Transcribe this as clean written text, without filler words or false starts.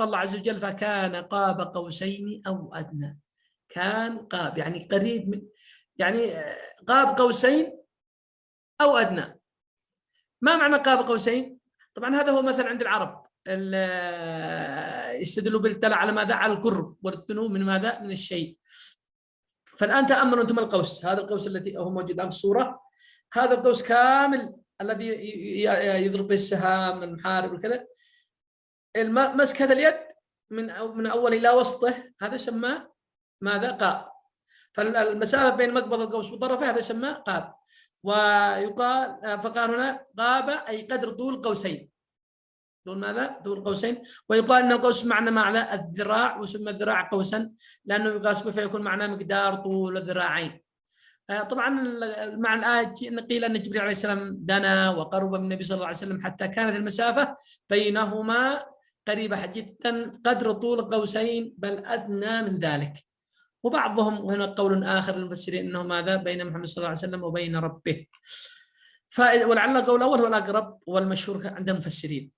الله عز وجل فكان قاب قوسين أو أدنى. كان قاب يعني قريب من، يعني قاب قوسين أو أدنى. ما معنى قاب قوسين؟ طبعا هذا هو مثل عند العرب يستدلوا بالتلع على ماذا؟ على القرب والدنو من ماذا؟ من الشيء. فالآن تأملوا أنتم القوس، هذا القوس الذي هو موجود في الصورة، هذا القوس كامل الذي يضرب به السهام المحارب وكذا، مسك هذا اليد من أول إلى وسطه، هذا يسمى ماذا؟ قاب. فالمسافة بين مقبض القوس وطرفه هذا يسمى قاب. ويقال فقال هنا قاب أي قدر طول قوسين. طول ماذا؟ طول قوسين. ويقال أن القوس معنى ماذا؟ الذراع، وسمى الذراع قوسا لأنه يقاس به فيكون معناه مقدار طول الذراعين. طبعا مع الآية قيل أن جبريل عليه السلام دنا وقرب من النبي صلى الله عليه وسلم حتى كانت المسافة بينهما قريبة جدا قدر طول قوسين بل أدنى من ذلك. وبعضهم وهنا قول آخر للمفسرين أنه ماذا؟ بين محمد صلى الله عليه وسلم وبين ربه. ولعل القول الأول هو الأقرب والمشهور عند المفسرين.